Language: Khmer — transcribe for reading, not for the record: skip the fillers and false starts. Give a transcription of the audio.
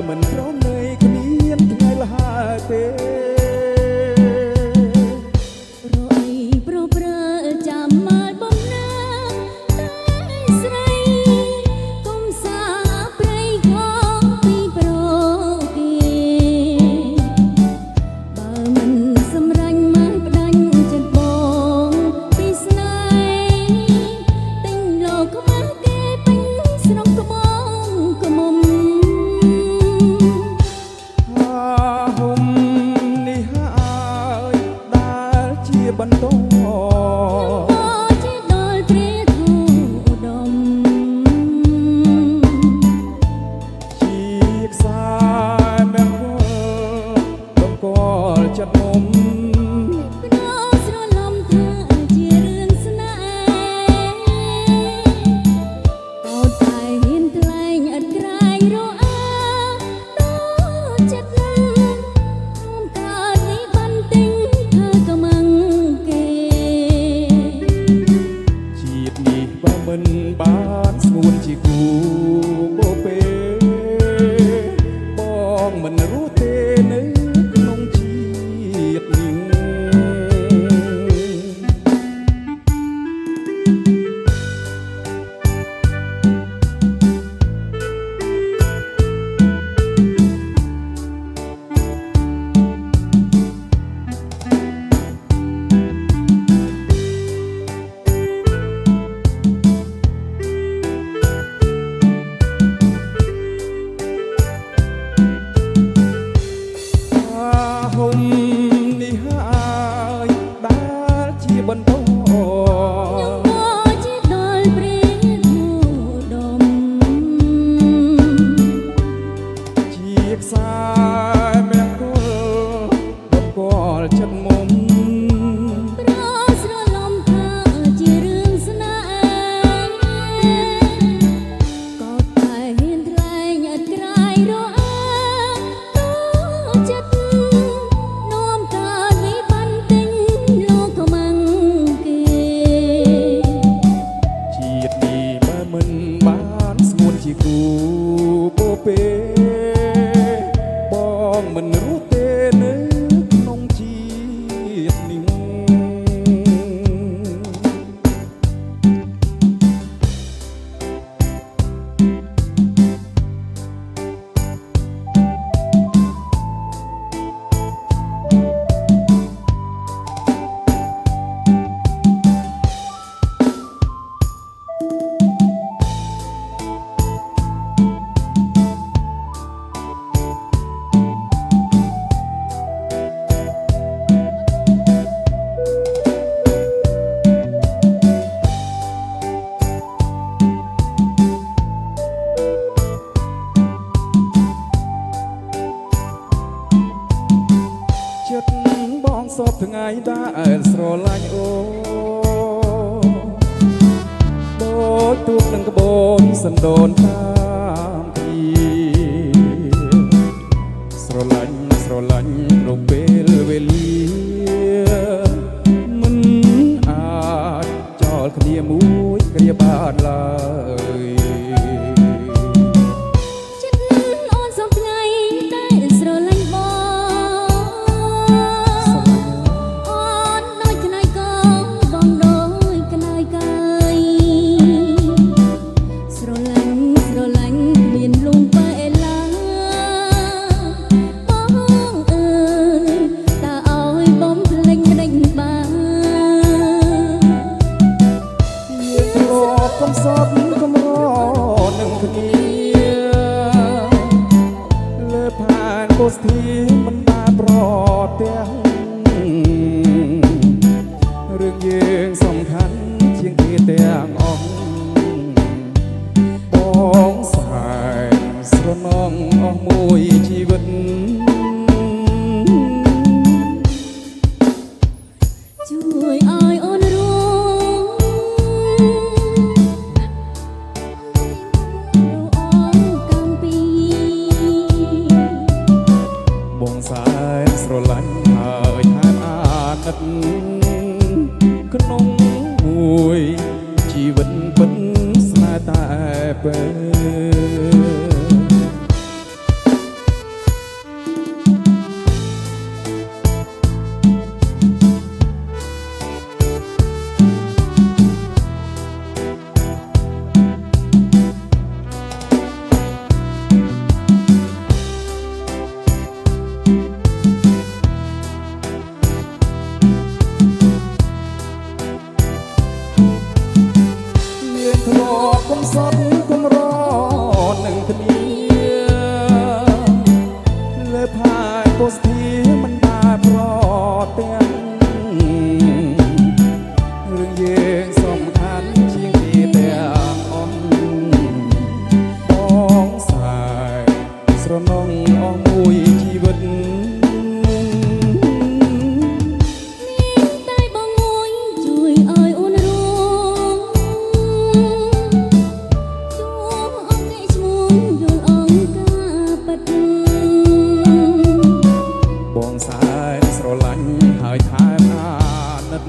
មិនព្រមន័យគ្មានថ្ងៃលះទេរអីប្រព្រឹត្តចាំមកបំណាតែស្រីកុំសាប្រៃខំពីប្រគេបើមិនសម្រាញ់មកផ្ដាច់ចិត្តបងពីស្នេហ៍ទិញលោកខ្មាស់គេពេញស្រុកក្បងក្មុំបន្តជាដល់ព្រះធូឧត្តមជាខ្សែមែនបងកលចិត្តមុំភ្នោស្រលំថាជារឿងស្នេហ៍កោតតែហ៊ានថ្លែងឥតក្រែងរអាដូចចិត្តខ្ញុំកើតនេះបានទិញធ្វើកំងមិនបានស្ងួនជាគូបូពេបងមិនរស់ទេនៅក្នុងជាតិនេះបន្តជាដល់ព្រះធូឧត្តមជាខ្សែមែនគល់បងកលចិត្តមុំប្រស្រលំថាជារឿងស្នេហ៍ក៏តែហ៊ានថ្លែងឥតក្រែងរអាដូចចិត្តនាំកើតនេះបានទិញលោកខ្មាំងគេជាតិនេះបើមិនបានស្ងួនជាគូបូពេបងមិនរស់ទេនៅក្នុងជាតិនេះបងសពថ្ងៃដែលស្រឡាញ់អូដូចទូកនឹងក្បូនសណ្ដូនតាមទីស្រឡាញ់គ្រប់ពេលវេលាមិនអាចចោលគ្នាមួយគ្រាបានឡើយកំសត់កំរនឹងគ្នាលើផានកុសធីមិនបានប្រទាំងរឿងយើងសំខាន់ជាងគ្នាទាំងអស់បងសែនស្រណងអស់មួយជីវិតជួយឲ្យអូនស្រឡាញ់ហើយថែមអាណិតក្នុងមួយជីវិតពិតស្នេហ៍តែពេល ពុស្ធាមិនបានប្រទាំងរឿងយើងសំខាន់ជាងគេទាំងអស់បងសាយស្រណងអស់មួយជីវិតតែបងមួយជួយឲ្យអូនរួមជួអង្គឯឈ្មោះយល់អង្គការប៉ັດបងសាយស្រឡាញ់ហើយថែមអាណិត